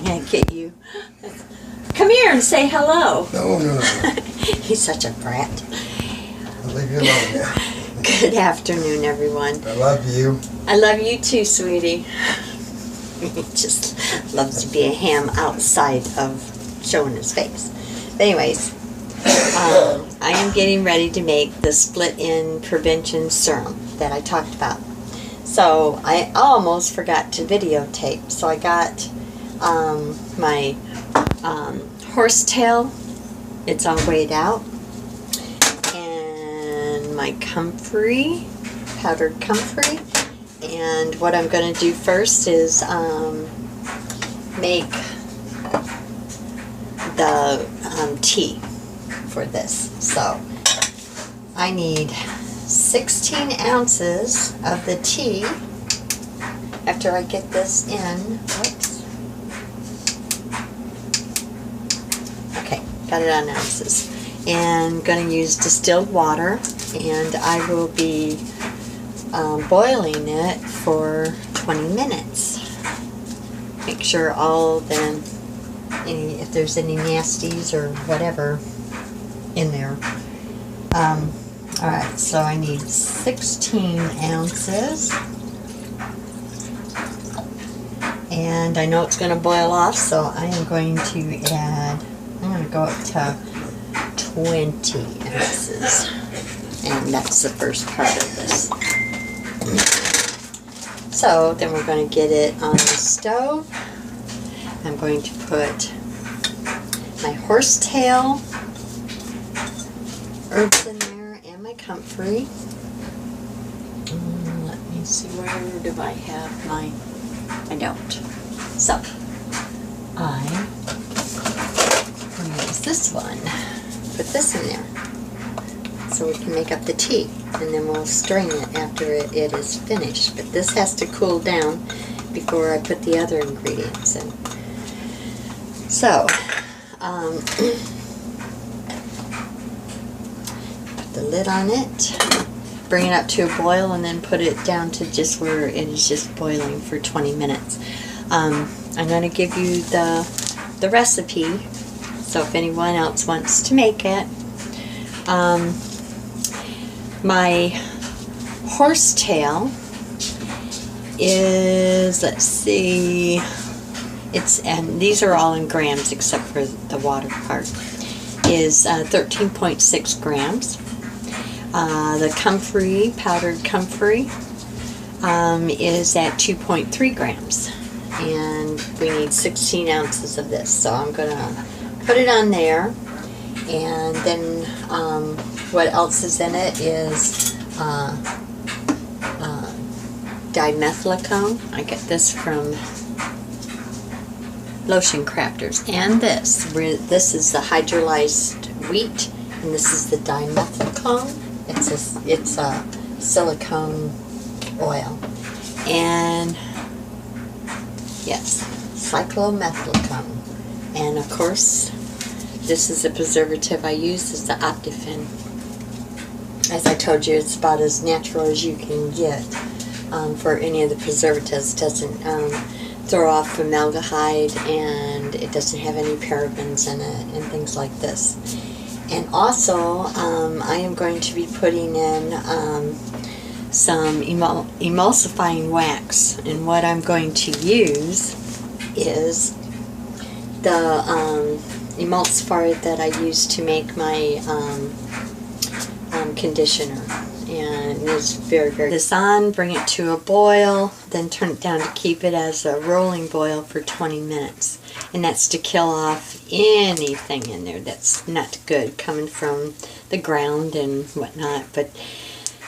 trying to get you. Come here and say hello. No. He's such a brat. I'll leave you alone now. Good afternoon, everyone. I love you. I love you too, sweetie. He just loves to be a ham outside of showing his face. But anyways, I am getting ready to make the split-end prevention serum that I talked about. So I almost forgot to videotape. So I got my Horsetail. It's all weighed out. And my Comfrey, powdered Comfrey. And what I'm going to do first is make the tea for this. So I need 16 ounces of the tea. After I get this in, whoops. Okay, got it on ounces. And going to use distilled water, and I will be boiling it for 20 minutes. Make sure all the, if there's any nasties or whatever in there. Alright, so I need 16 ounces. And I know it's going to boil off, so I am going to add, I'm going to go up to 20 ounces. And that's the first part of this. So then we're going to get it on the stove. I'm going to put my Horsetail herbs in there and my Comfrey. Let me see, where do I have my, I don't. So I will use this one, put this in there so we can make up the tea, and then we'll strain it after it is finished. But this has to cool down before I put the other ingredients in. So put the lid on it, bring it up to a boil, and then put it down to just where it is just boiling for 20 minutes. I'm going to give you the recipe, so if anyone else wants to make it. My Horsetail is, let's see, and these are all in grams except for the water part, is 13.6 grams. The Comfrey, powdered Comfrey, is at 2.3 grams. And we need 16 ounces of this. So I'm going to put it on there. And then what else is in it is dimethicone. I get this from Lotion Crafters. And this is the hydrolyzed wheat, and this is the dimethicone. It's a silicone oil. And yes, cyclomethicone. And of course, this is a preservative I use, is the Optifin. As I told you, it's about as natural as you can get for any of the preservatives. It doesn't throw off formaldehyde, and it doesn't have any parabens in it and things like this. And also, I am going to be putting in some emulsifying wax. And what I'm going to use is the emulsifier that I use to make my conditioner, and it's very, very this on, bring it to a boil, then turn it down to keep it as a rolling boil for 20 minutes, and that's to kill off anything in there that's not good coming from the ground and whatnot. But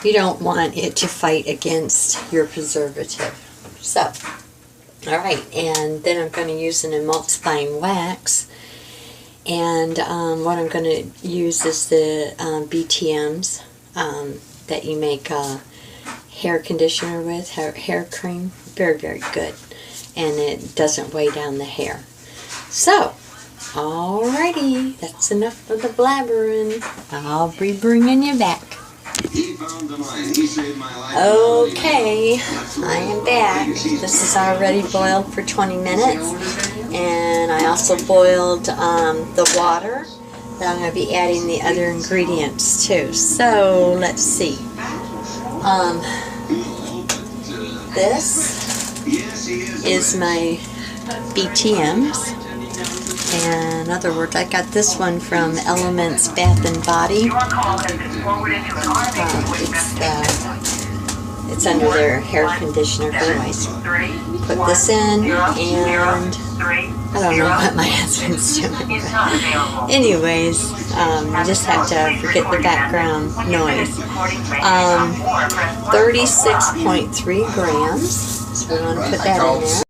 you don't want it to fight against your preservative. So alright, and then I'm going to use an emulsifying wax. And what I'm going to use is the BTMs that you make hair conditioner with, hair cream. Very, very good. And it doesn't weigh down the hair. So, alrighty, that's enough of the blabbering. I'll be bringing you back. Okay, I am back. This is already boiled for 20 minutes, and I also boiled the water that I'm going to be adding the other ingredients to. So let's see. This is my BTMs. And in other words, I got this one from Elements Bath and Body. It's under their hair conditioner. But anyways, put this in, and I don't know what my husband's doing. But anyways, you just have to forget the background noise. 36.3 grams. So we want to put that in there.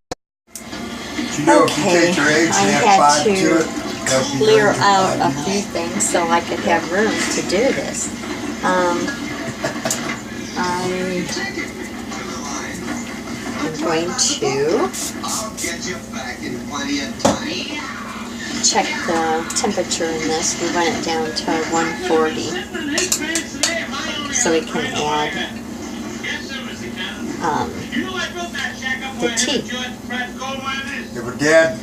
Okay, I had to clear out a few things so I could have room to do this. I'm going to check the temperature in this. We want it down to 140 so we can add the tea. If a dad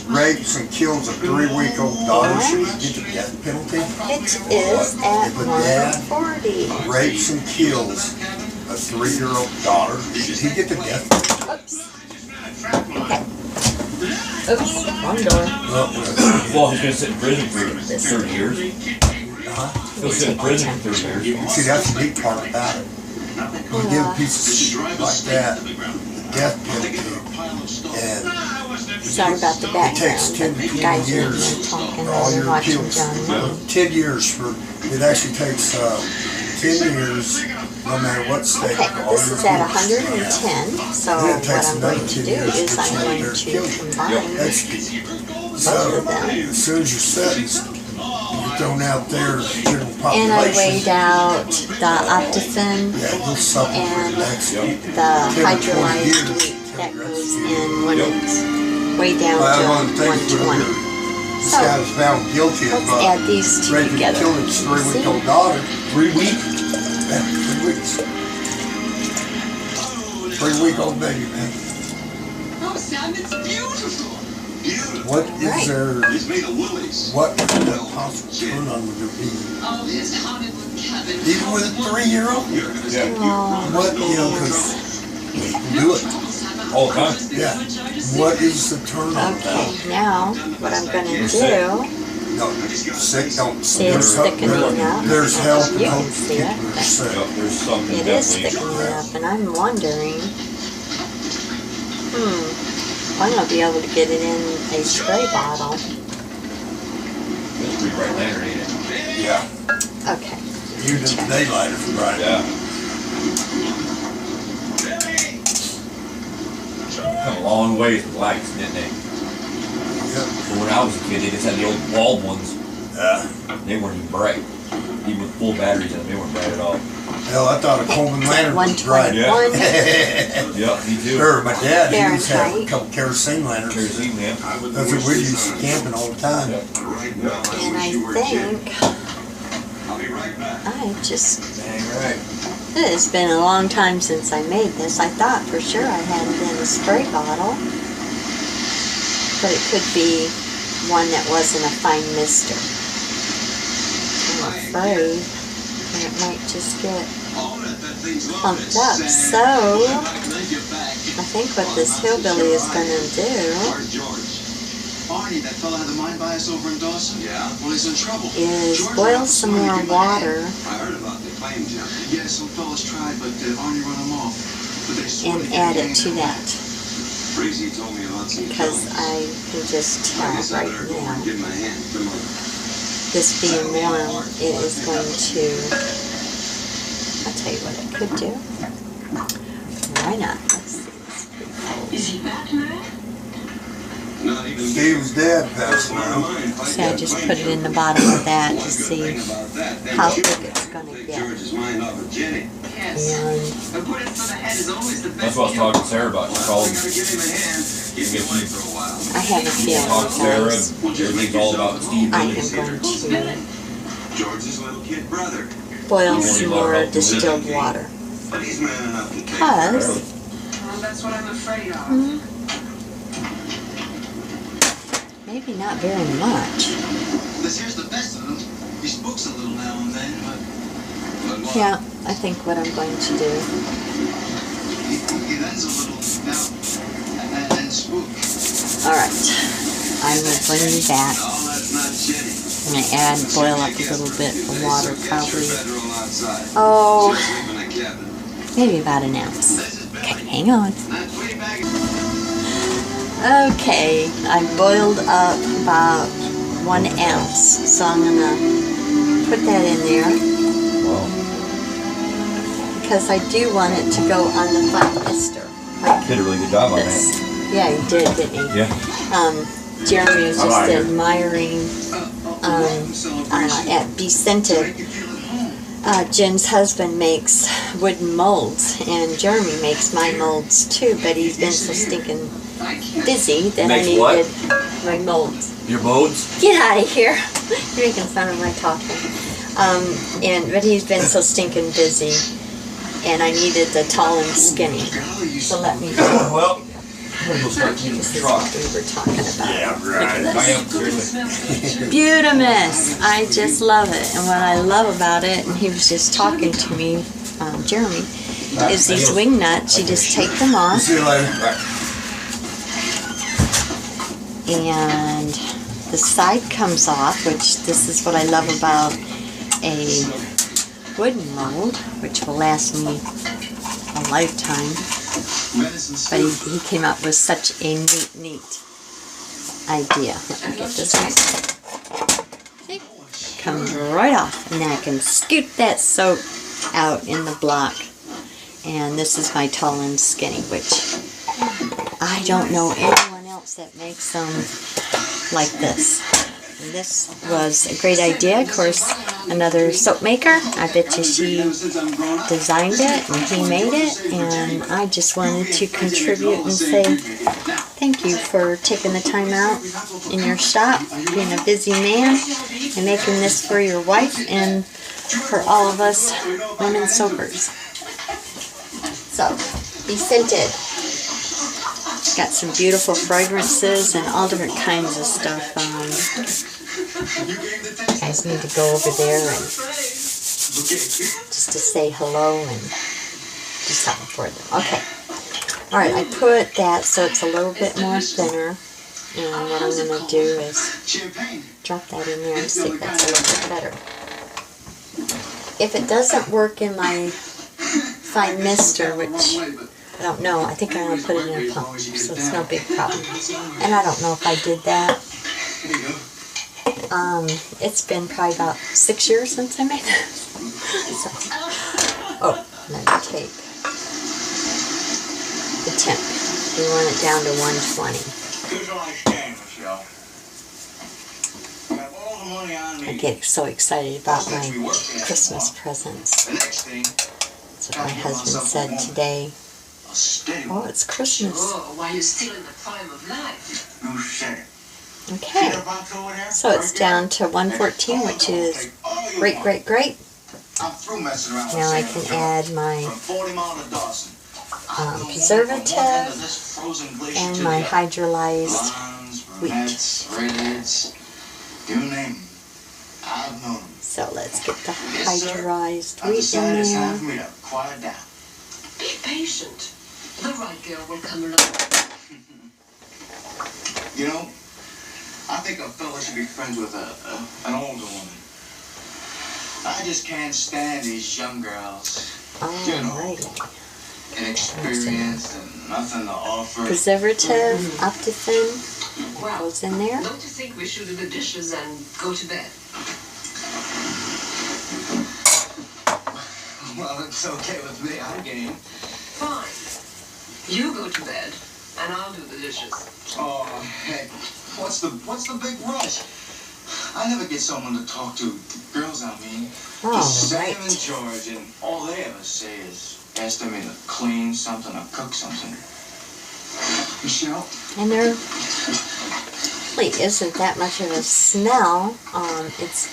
rapes and kills a 3-week-old daughter, should he get the death penalty? It is at If a dad 140. rapes and kills a 3-year-old daughter, should he get the death penalty? Oops. Okay. Oops, wrong door. Well, he's going to sit in prison for 30 years. He'll sit in prison for 30 years. See, that's the neat part about it. When you give a piece of shit like that the death penalty, and Sorry about the it background. takes 10 to 20 Guys are years talking for all and your watching appeals. John. 10 years for, it actually takes 10 years, no matter what state. Okay, for all this your is at appeals. 110, so Then it what takes I'm another going to 10 do years is for I'm going somebody to kill you. combine Execute. both So, of them. as soon as you're sentenced, you're thrown out there as general And population. I weighed out the Optifin Yeah, you'll suffer for and the next the 10 or 20 hydrolyzed years. wheat that goes in when it's way down Well, I to want to thank you for 120. this So, guy was found guilty of let's add these two raping and together. killing his See? 3-week-old daughter. 3 weeks? Yeah, 3 weeks. 3-week-old baby, man. Oh, Sam, it's beautiful. What is Right. there, It's made of lilies. what would the possible turn on would there be? Oh, his Hollywood cabin. Even with a 3-year-old? Yeah. Oh, What, you know, because do it. All the time. Yeah. What is the turn on okay, that? now what I'm going to You're sick. do, No, sick, don't. See, it's thickening up. There's help and You can hope for see people it. that are sick. Yep, there's something it is definitely. thickening up, and I'm wondering, I'm going to be able to get it in a spray bottle. It's pretty bright lantern, ain't it? Yeah. Okay. You did the daylighter for right. Yeah. Come a long ways with lights, didn't they? Yep. But when I was a kid, they just had the old bulb ones. Yeah. They weren't even bright. Even with full batteries in them, they weren't bright at all. Hell, I thought a Coleman lantern was bright. 121. Yep, me too. Sure, my dad, he used to have a Fahrenheit. couple kerosene lanterns. Kerosene lamp. That's what we used to camping all the time. Yep. And I think I'll be right back. I just, Dang right. it has been a long time since I made this. I thought for sure I had it in a spray bottle, but it could be one that wasn't a fine mister. I'm afraid it might just get pumped up. So, I think what this hillbilly is going to do Barney, that fella had the mind bias over in Dawson? Yeah. Well, he's in trouble. is George boil went some to more give him a water hand. I heard about the claims, yeah. Yeah, some fellas tried, but Arnie run them off. But they swore and to add get it to that, Breezy told me about some because I can just tell I guess I right better go over and now, give him a hand. Come on. this being warm, it is going to, I'll tell you what it could do. Why not? Let's see. It's pretty cold. Is he back now? Not even Steve's dad passed now. So I just put it in the bottom of that to see how thick it's going to get. George's mind off of Jenny. And A good for the head is always the That's best. what I was talking to Sarah about. She called me. Give him a hand. Give me away for a while. I have a feeling, Talk to Sarah. guys, Everything's all about Steve. I am going to George's little kid brother. boil some more distilled water. But he's man enough to take Because Well, that's what I'm afraid of. maybe not very much. This here's the best of him. He spooks a little now and then, but what? Yeah, I think what I'm going to do. He lends a little now and then spook. Alright, I will bring you back. No, that's not Jenny. I'm going to add, boil up a little bit of water, probably, Oh, maybe about an ounce. Okay, hang on. Okay, I boiled up about 1 ounce, so I'm going to put that in there. Because I do want it to go on the flat mister. Like Did a really good job on this. that. Yeah, he did, didn't he? Yeah. Jeremy was I just like it. admiring at Vicente. Jen's husband makes wooden molds, and Jeremy makes my molds too, but he's been so stinking busy that I Makes what? needed my molds. Your molds? Get out of here! You're making fun of my talking. But he's been so stinking busy, and I needed the tall and skinny. So let me. Well, we'll start keeping This the is truck. what we were talking about. Yeah, Look at right. I this. am seriously. Beautimous! I just love it. And what I love about it, and he was just talking to me, Jeremy, is these wing nuts. You just take them off, See you later. and the side comes off, which this is what I love about a wooden mold, which will last me a lifetime. But he came up with such a neat idea. Let me get this right. See? Comes right off. And then I can scoot that soap out in the block. And this is my tall and skinny, which I don't know anyone else that makes them like this. And this was a great idea. Of course, another soap maker. I bet you she designed it and he made it. And I just wanted to contribute and say thank you for taking the time out in your shop, being a busy man, and making this for your wife and for all of us women soapers. So, be scented. Got some beautiful fragrances and all different kinds of stuff. You guys need to go over there and just to say hello and do something for them. Okay. Alright, I put that so it's a little bit more thinner. And what I'm going to do is drop that in there and see if that's a little bit better. If it doesn't work in my fine mister, which I don't know, I think I'm going to put it in a pump, so it's no big problem. And I don't know if I did that. It's been probably about 6 years since I made this. So, oh, another tape. The temp. We want it down to 120. I get so excited about my Christmas presents. That's what my husband said today. Oh, it's Christmas. While you're still in the prime of life. Okay, so it's down to 114, which is great, great, great. Now I can add my preservative and my hydrolyzed wheat. So let's get the hydrolyzed wheat in there. Be patient. The right girl will come along. You know, I think a fella should be friends with an older woman. I just can't stand these young girls. You know, Alrighty. inexperienced and nothing to offer. Preservative, Optifin, Well, goes in there. don't you think we should do the dishes and go to bed? Well, it's okay with me. I'm game. Fine. You go to bed, and I'll do the dishes. Oh, heck. What's the big rush? I never get someone to talk to. Girls, I mean. Just Sam and Alright. George, and all they ever say is ask them to clean something or cook something. Michelle? And there really isn't that much of a smell. It's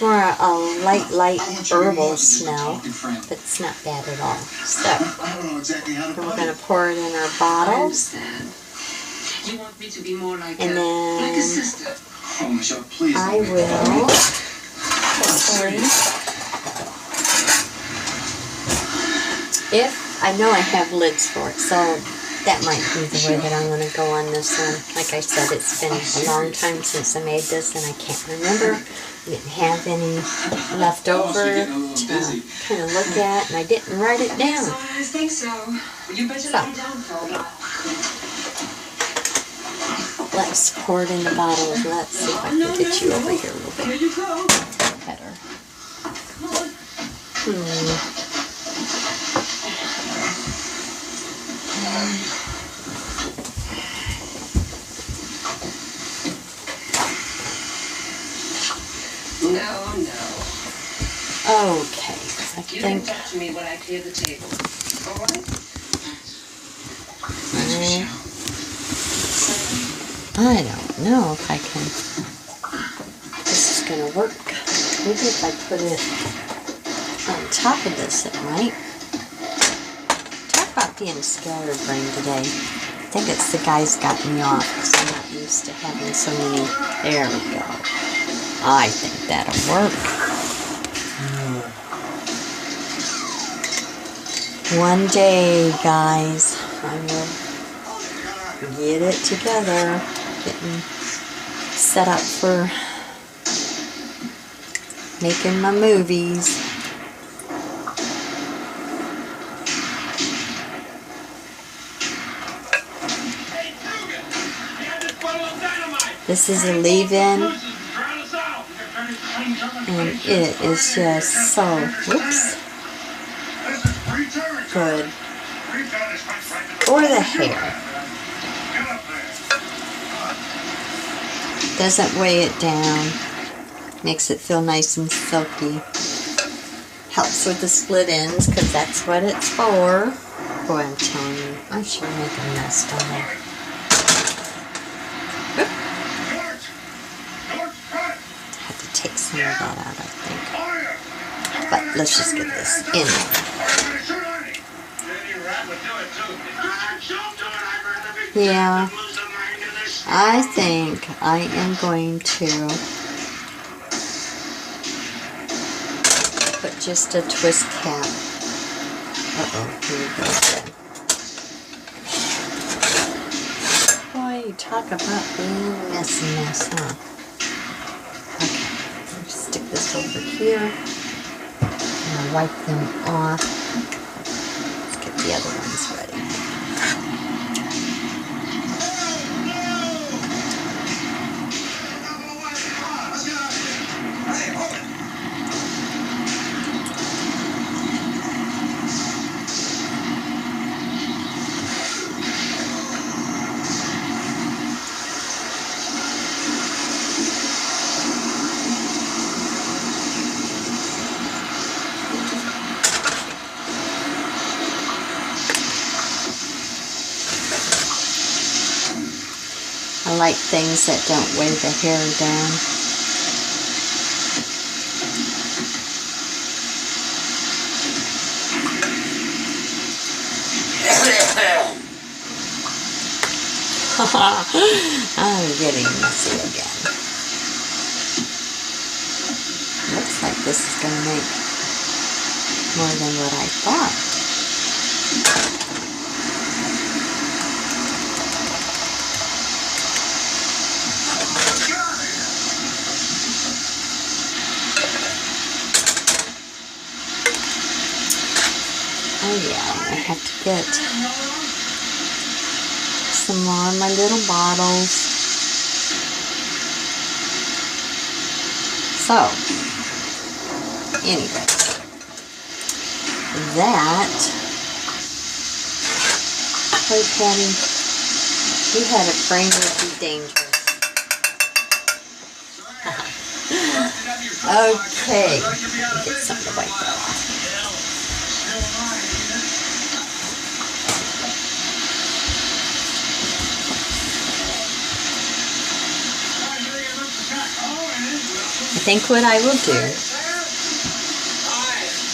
more a light herbal smell, but it's not bad at all. So, then we're going to pour it in our bottles. You want me to be more like And then a sister. Oh, Michelle, please. I will hopefully, if I know I have lids for it, so that might be the way that I'm going to go on this one. Like I said, it's been a long time since I made this, and I can't remember. I didn't have any left over to kind of look at, and I didn't write it down. I think so. You better lie down for a while. Let's pour it in the bottles. Let's see if I can get you over here a little bit Here you go. better. No. Okay, I You can think talk to me when I clear the table. All right? I don't know if I can. This is gonna work. Maybe if I put it on top of this, it might. Talk about being scatterbrained today. I think it's the guys got me off because I'm not used to having so many. There we go. I think that'll work. One day, guys, I will get it together, getting set up for making my movies. This is a leave-in, and it is just so, whoops, good for the hair. Doesn't weigh it down, makes it feel nice and silky. Helps with the split ends because that's what it's for. Boy, I'm telling you, I sure make a mess, don't I? Have to take some of that out, I think. But let's just get this in there. Yeah, I think I am going to put just a twist cap. Uh-oh, here we go again. Boy, you talk about being a mess, huh? Okay, let's stick this over here. And I'll wipe them off. Let's get the other ones ready. I like things that don't weigh the hair down. I'm getting messy again. Looks like this is going to make more than what I thought. Oh yeah, I have to get some more of my little bottles. So, anyway, that, hey Patti, you had a brain would be dangerous. Okay, get something to wipe off. I think what I will do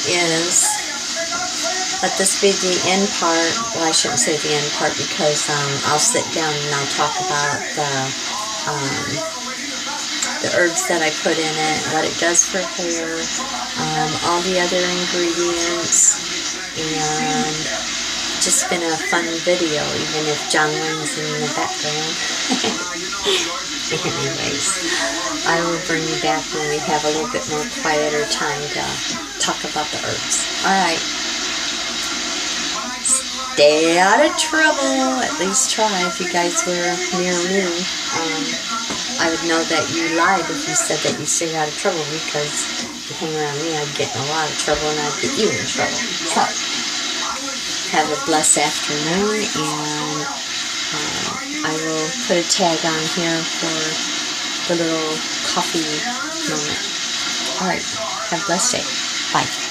is let this be the end part. Well, I shouldn't say the end part because I'll sit down and I'll talk about the herbs that I put in it, what it does for hair, all the other ingredients, and just been a fun video, even if John Wayne's in the background. Anyways, I will bring you back when we have a little bit more quieter time to talk about the herbs. Alright. Stay out of trouble. At least try. If you guys were near me, I would know that you lied if you said that you stayed out of trouble, because if you hang around me, I'd get in a lot of trouble and I'd get you in trouble. So, have a blessed afternoon, and I will put a tag on here for the little coffee moment. Alright, have a blessed day. Bye.